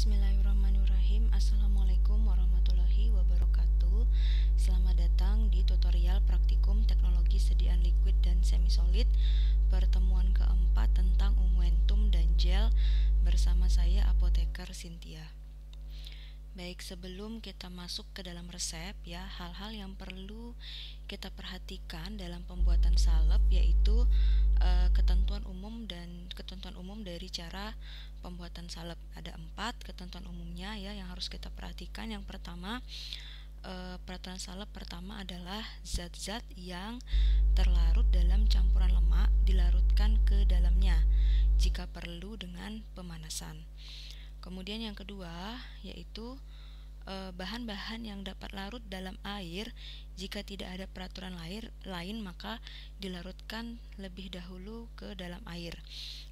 Bismillahirrahmanirrahim. Assalamualaikum warahmatullahi wabarakatuh. Selamat datang di tutorial praktikum teknologi sediaan liquid dan semi-solid pertemuan keempat tentang unguentum dan gel bersama saya apoteker Cynthia. Baik, sebelum kita masuk ke dalam resep ya, hal-hal yang perlu kita perhatikan dalam pembuatan salep yaitu ketentuan umum dari cara pembuatan salep. Ada 4 ketentuan umumnya ya yang harus kita perhatikan. Yang pertama, peraturan salep pertama adalah zat-zat yang terlarut dalam campuran lemak dilarutkan ke dalamnya jika perlu dengan pemanasan. Kemudian yang kedua yaitu bahan-bahan yang dapat larut dalam air jika tidak ada peraturan lain maka dilarutkan lebih dahulu ke dalam air.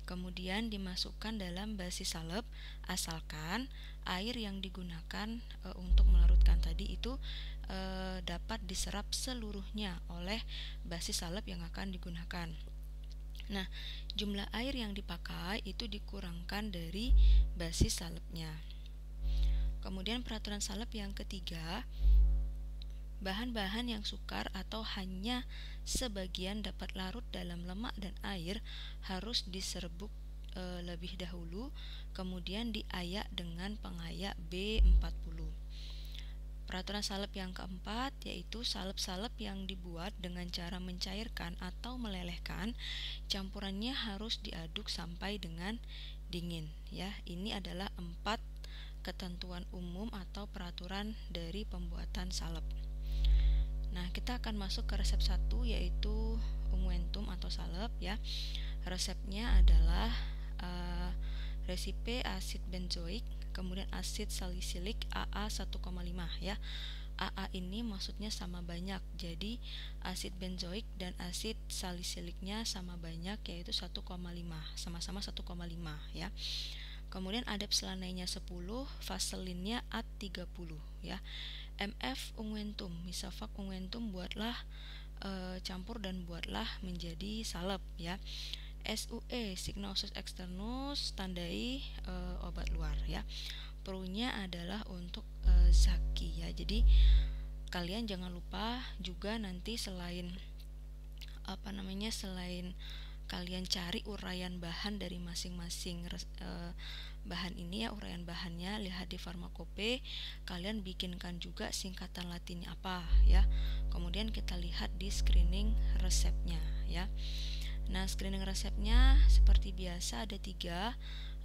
Kemudian dimasukkan dalam basi salep asalkan air yang digunakan untuk melarutkan tadi itu dapat diserap seluruhnya oleh basi salep yang akan digunakan. Nah, jumlah air yang dipakai itu dikurangkan dari basi salepnya. Kemudian peraturan salep yang ketiga, bahan-bahan yang sukar atau hanya sebagian dapat larut dalam lemak dan air harus diserbuk lebih dahulu, kemudian diayak dengan pengayak B40. Peraturan salep yang keempat yaitu salep-salep yang dibuat dengan cara mencairkan atau melelehkan, campurannya harus diaduk sampai dengan dingin ya. Ini adalah 4 ketentuan umum atau peraturan dari pembuatan salep. Nah, kita akan masuk ke resep 1 yaitu unguentum atau salep ya. Resepnya adalah resipe asid benzoik, kemudian asid salisilik AA 1,5 ya. AA ini maksudnya sama banyak, jadi asid benzoik dan asid salisiliknya sama banyak yaitu 1,5, sama-sama 1,5 ya. Kemudian adap selanainya 10, vaselinnya AD30 ya. MF unguentum, misafak unguentum buatlah campur dan buatlah menjadi salep ya. SUE signosus externus tandai obat luar ya. Perunya adalah untuk zaki ya. Jadi kalian jangan lupa juga nanti selain kalian cari uraian bahan dari masing-masing bahan ini ya, uraian bahannya lihat di farmakope, kalian bikinkan juga singkatan latinnya apa ya. Kemudian kita lihat di screening resepnya ya. Nah, screening resepnya seperti biasa ada 3,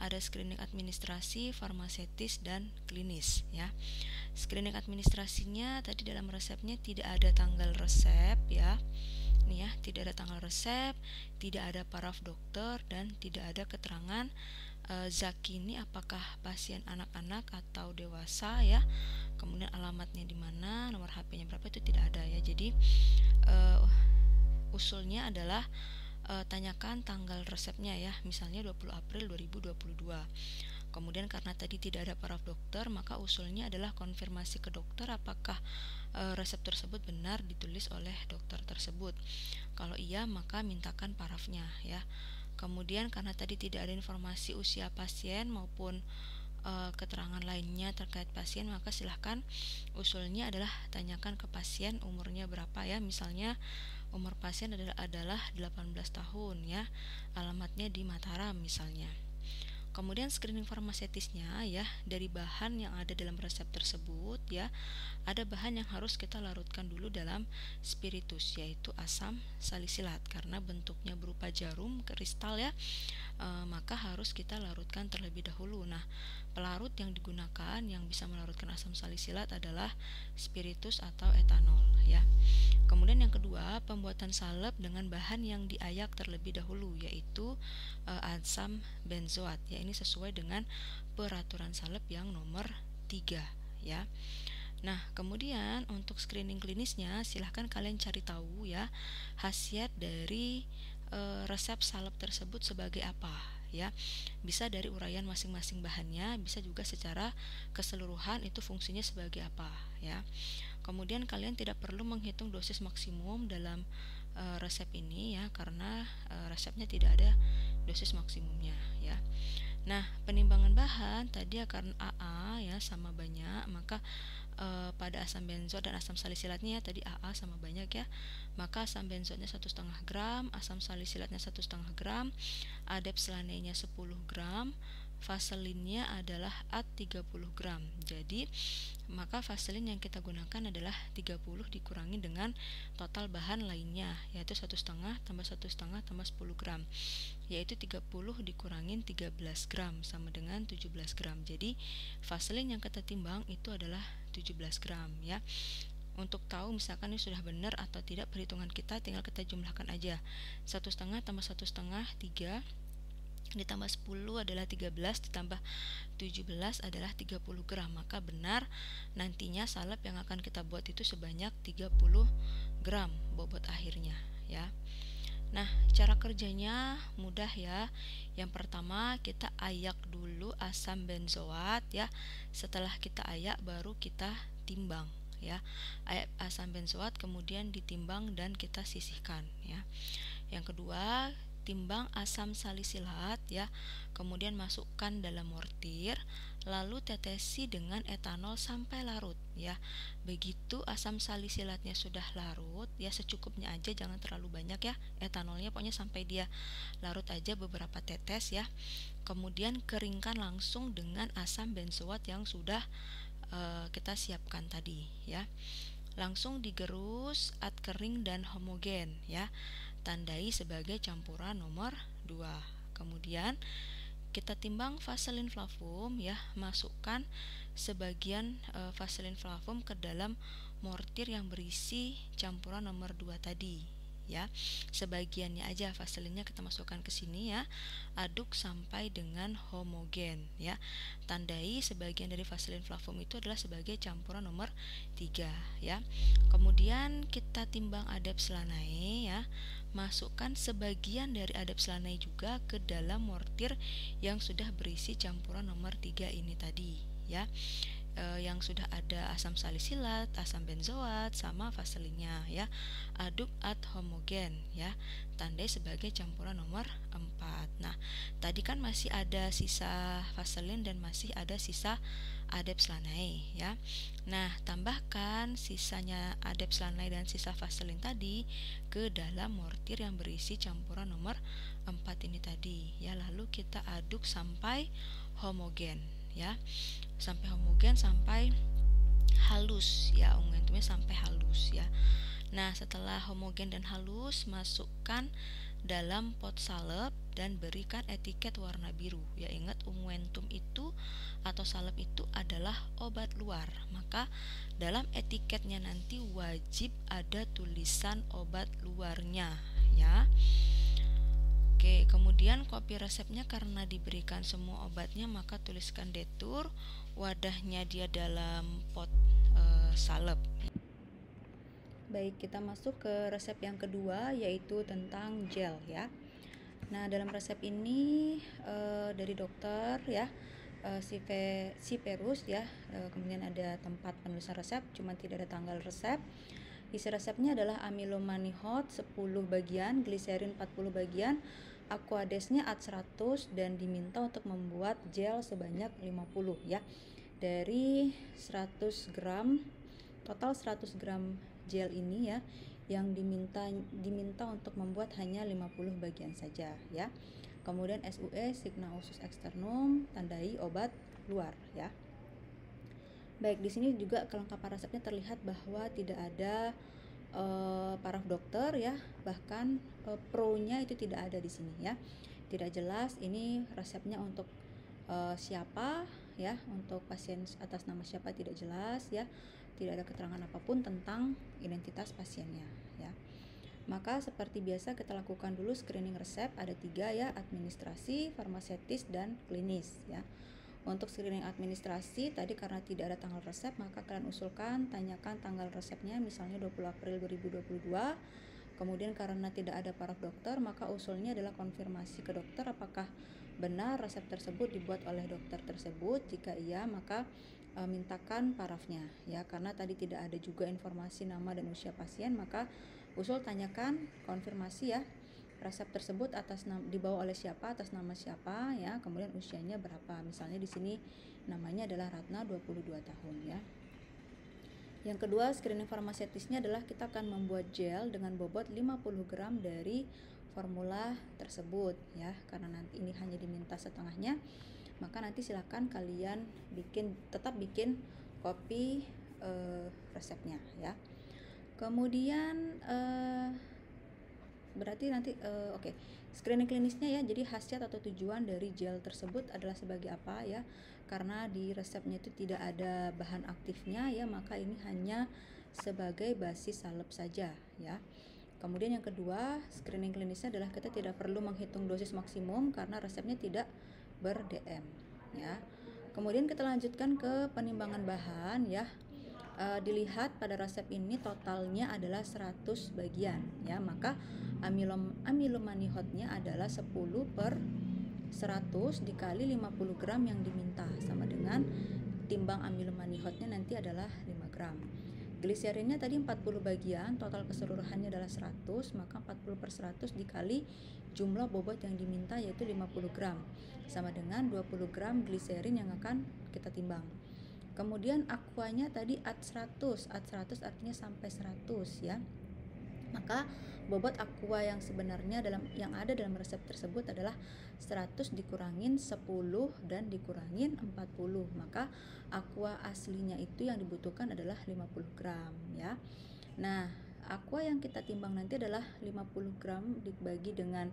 ada screening administrasi, farmasetis, dan klinis ya. Screening administrasinya tadi dalam resepnya tidak ada tanggal resep ya. Nih ya, tidak ada tanggal resep, tidak ada paraf dokter, dan tidak ada keterangan zaki ini apakah pasien anak-anak atau dewasa ya. Kemudian alamatnya di mana, nomor HP-nya berapa itu tidak ada ya. Jadi usulnya adalah tanyakan tanggal resepnya ya, misalnya 20 April 2022. Kemudian karena tadi tidak ada paraf dokter, maka usulnya adalah konfirmasi ke dokter apakah resep tersebut benar ditulis oleh dokter tersebut. Kalau iya, maka mintakan parafnya ya. Kemudian karena tadi tidak ada informasi usia pasien maupun keterangan lainnya terkait pasien, maka silahkan usulnya adalah tanyakan ke pasien umurnya berapa ya. Misalnya umur pasien adalah 18 tahun ya, alamatnya di Mataram misalnya. Kemudian screening farmasetisnya ya, dari bahan yang ada dalam resep tersebut ya, ada bahan yang harus kita larutkan dulu dalam spiritus yaitu asam salisilat karena bentuknya berupa jarum kristal ya. Maka harus kita larutkan terlebih dahulu. Nah, pelarut yang digunakan yang bisa melarutkan asam salisilat adalah spiritus atau etanol ya. Kemudian yang kedua, pembuatan salep dengan bahan yang diayak terlebih dahulu yaitu asam benzoat ya. Ini sesuai dengan peraturan salep yang nomor 3 ya. Nah, kemudian untuk screening klinisnya silahkan kalian cari tahu ya khasiat dari resep salep tersebut sebagai apa ya. Bisa dari uraian masing-masing bahannya, bisa juga secara keseluruhan itu fungsinya sebagai apa ya. Kemudian kalian tidak perlu menghitung dosis maksimum dalam resep ini ya, karena resepnya tidak ada dosis maksimumnya ya. Nah, penimbangan bahan tadi akan AA ya sama banyak, maka pada asam benzoat dan asam salisilatnya tadi AA sama banyak ya, maka asam benzoatnya 1,5 gram, asam salisilatnya 1,5 gram, adepslanenya 10 gram, vaselinnya adalah AD 30 gram. Jadi maka vaselin yang kita gunakan adalah 30 dikurangi dengan total bahan lainnya, yaitu 1,5 tambah 1,5 tambah 10 gram, yaitu 30 dikurangin 13 gram sama dengan 17 gram. Jadi vaselin yang kita timbang itu adalah 17 gram ya. Untuk tahu misalkan ini sudah benar atau tidak perhitungan kita, tinggal kita jumlahkan aja. 1,5 tambah 1,5 3, ditambah 10 adalah 13, ditambah 17 adalah 30 gram. Maka benar nantinya salep yang akan kita buat itu sebanyak 30 gram bobot akhirnya ya. Nah, cara kerjanya mudah ya. Yang pertama kita ayak dulu asam benzoat ya. Setelah kita ayak baru kita timbang ya. Ayak asam benzoat kemudian ditimbang dan kita sisihkan ya. Yang kedua, timbang asam salisilat ya, kemudian masukkan dalam mortir, lalu tetesi dengan etanol sampai larut ya. Begitu asam salisilatnya sudah larut ya, secukupnya aja, jangan terlalu banyak ya etanolnya, pokoknya sampai dia larut aja beberapa tetes ya. Kemudian keringkan langsung dengan asam benzoat yang sudah kita siapkan tadi ya. Langsung digerus ad kering dan homogen ya. Tandai sebagai campuran nomor 2. Kemudian kita timbang vaselin flavum ya, masukkan sebagian vaselin flavum ke dalam mortir yang berisi campuran nomor 2 tadi ya. Sebagiannya aja vaselinnya kita masukkan ke sini ya. Aduk sampai dengan homogen ya. Tandai sebagian dari vaselin flavum itu adalah sebagai campuran nomor 3 ya. Kemudian kita timbang adepslanae ya. Masukkan sebagian dari adepslanae juga ke dalam mortir yang sudah berisi campuran nomor 3 ini tadi ya. Yang sudah ada asam salisilat, asam benzoat sama vaselinnya ya. Aduk ad homogen ya. Tandai sebagai campuran nomor 4. Nah, tadi kan masih ada sisa vaselin dan masih ada sisa adepslanae ya. Nah, tambahkan sisanya adepslanae dan sisa vaselin tadi ke dalam mortir yang berisi campuran nomor 4 ini tadi ya. Lalu kita aduk sampai homogen ya. Sampai homogen, sampai halus ya, unguentumnya sampai halus ya. Nah, setelah homogen dan halus, masukkan dalam pot salep dan berikan etiket warna biru ya. Ingat, unguentum itu atau salep itu adalah obat luar, maka dalam etiketnya nanti wajib ada tulisan obat luarnya ya. Oke, kemudian kopi resepnya karena diberikan semua obatnya, maka tuliskan detur, wadahnya dia dalam pot salep. Baik, kita masuk ke resep yang kedua, yaitu tentang gel ya. Nah, dalam resep ini dari dokter ya, si Perus ya, kemudian ada tempat penulisan resep, cuma tidak ada tanggal resep. Isi resepnya adalah amilomanihot 10 bagian, gliserin 40 bagian, aquadesnya ad 100, dan diminta untuk membuat gel sebanyak 50 ya. Dari 100 gram, total 100 gram gel ini ya, yang diminta untuk membuat hanya 50 bagian saja ya. Kemudian SUE signa usus externum, tandai obat luar ya. Baik, di sini juga kelengkapan resepnya terlihat bahwa tidak ada paraf dokter ya, bahkan pro-nya itu tidak ada di sini ya. Tidak jelas ini resepnya untuk siapa ya, untuk pasien atas nama siapa tidak jelas ya. Tidak ada keterangan apapun tentang identitas pasiennya ya. Maka seperti biasa kita lakukan dulu screening resep, ada 3 ya, administrasi, farmaseutis, dan klinis ya. Untuk screening administrasi tadi karena tidak ada tanggal resep, maka kalian usulkan, tanyakan tanggal resepnya misalnya 20 April 2022. Kemudian karena tidak ada paraf dokter, maka usulnya adalah konfirmasi ke dokter apakah benar resep tersebut dibuat oleh dokter tersebut. Jika iya, maka mintakan parafnya ya. Karena tadi tidak ada juga informasi nama dan usia pasien, maka usul tanyakan konfirmasi ya resep tersebut dibawa oleh siapa, atas nama siapa ya, kemudian usianya berapa. Misalnya di sini namanya adalah Ratna 22 tahun ya. Yang kedua, screening farmaseutisnya adalah kita akan membuat gel dengan bobot 50 gram dari formula tersebut ya. Karena nanti ini hanya diminta setengahnya, maka nanti silakan kalian tetap bikin kopi resepnya ya. Kemudian berarti nanti oke. Screening klinisnya ya, jadi khasiat atau tujuan dari gel tersebut adalah sebagai apa ya, karena di resepnya itu tidak ada bahan aktifnya ya, maka ini hanya sebagai basis salep saja ya. Kemudian yang kedua, screening klinisnya adalah kita tidak perlu menghitung dosis maksimum karena resepnya tidak ber-DM ya. Kemudian kita lanjutkan ke penimbangan bahan ya. Dilihat pada resep ini totalnya adalah 100 bagian ya, maka amilomanihotnya adalah 10 per 100 dikali 50 gram yang diminta, sama dengan timbang amilomanihotnya nanti adalah 5 gram. Gliserinnya tadi 40 bagian, total keseluruhannya adalah 100, maka 40 per 100 dikali jumlah bobot yang diminta yaitu 50 gram, sama dengan 20 gram gliserin yang akan kita timbang. Kemudian aquanya tadi at 100 artinya sampai 100 ya. Maka bobot aqua yang sebenarnya yang ada dalam resep tersebut adalah 100 dikurangin 10 dan dikurangin 40. Maka aqua aslinya itu yang dibutuhkan adalah 50 gram ya. Nah, aqua yang kita timbang nanti adalah 50 gram dibagi dengan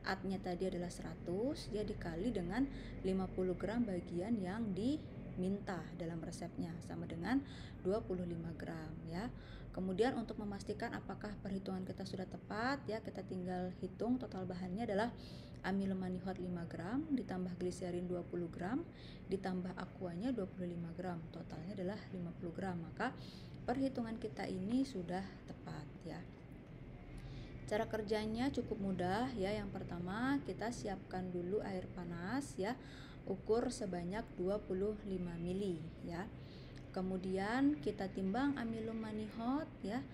atnya tadi adalah 100 ya, dikali dengan 50 gram bagian yang diminta dalam resepnya, sama dengan 25 gram ya. Kemudian untuk memastikan apakah perhitungan kita sudah tepat ya, kita tinggal hitung total bahannya adalah amilomanihot 5 gram ditambah gliserin 20 gram ditambah aquanya 25 gram, totalnya adalah 50 gram. Maka perhitungan kita ini sudah tepat ya. Cara kerjanya cukup mudah ya. Yang pertama, kita siapkan dulu air panas ya, ukur sebanyak 25 ml ya. Kemudian kita timbang amilomanihot ya.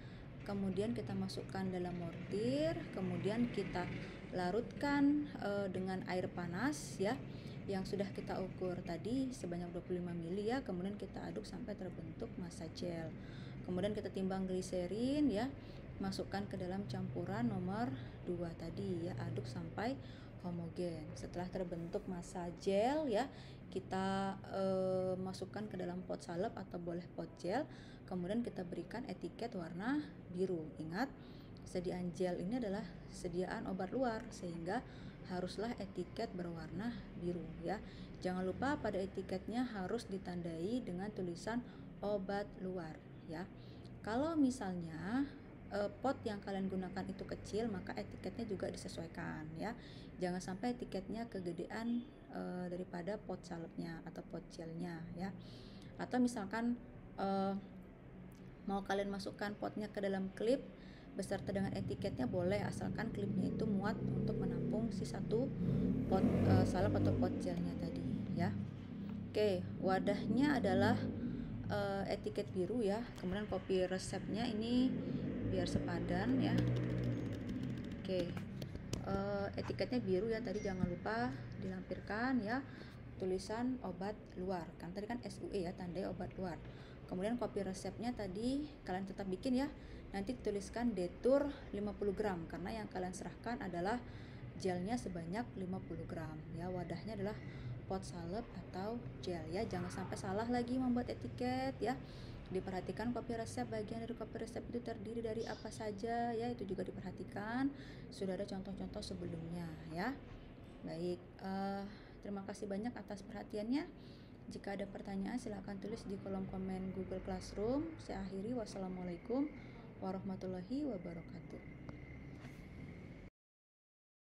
Kemudian kita masukkan dalam mortir, kemudian kita larutkan dengan air panas ya, yang sudah kita ukur tadi sebanyak 25 ml ya. Kemudian kita aduk sampai terbentuk massa gel. Kemudian kita timbang gliserin ya, masukkan ke dalam campuran nomor 2 tadi ya, aduk sampai homogen. Setelah terbentuk massa gel ya, kita masukkan ke dalam pot salep atau boleh pot gel, kemudian kita berikan etiket warna biru. Ingat, sediaan gel ini adalah sediaan obat luar sehingga haruslah etiket berwarna biru ya. Jangan lupa pada etiketnya harus ditandai dengan tulisan obat luar ya. Kalau misalnya pot yang kalian gunakan itu kecil, maka etiketnya juga disesuaikan ya. Jangan sampai etiketnya kegedean daripada pot salepnya atau pot gelnya ya. Atau misalkan mau kalian masukkan potnya ke dalam klip beserta dengan etiketnya boleh, asalkan klipnya itu muat untuk menampung si satu pot salep atau pot gelnya tadi ya. Oke, wadahnya adalah etiket biru ya. Kemudian kopi resepnya ini biar sepadan ya. Oke, etiketnya biru ya, tadi jangan lupa dilampirkan ya tulisan obat luar, kan tadi kan SUE ya, tandai obat luar. Kemudian kopi resepnya tadi kalian tetap bikin ya, nanti tuliskan detur 50 gram karena yang kalian serahkan adalah gelnya sebanyak 50 gram ya. Wadahnya adalah pot salep atau gel ya. Jangan sampai salah lagi membuat etiket ya. Diperhatikan kopi resep, bagian dari kopi resep itu terdiri dari apa saja ya, itu juga diperhatikan. Sudah ada contoh-contoh sebelumnya ya. Baik, terima kasih banyak atas perhatiannya. Jika ada pertanyaan silahkan tulis di kolom komen Google Classroom. Saya akhiri, wassalamualaikum warahmatullahi wabarakatuh.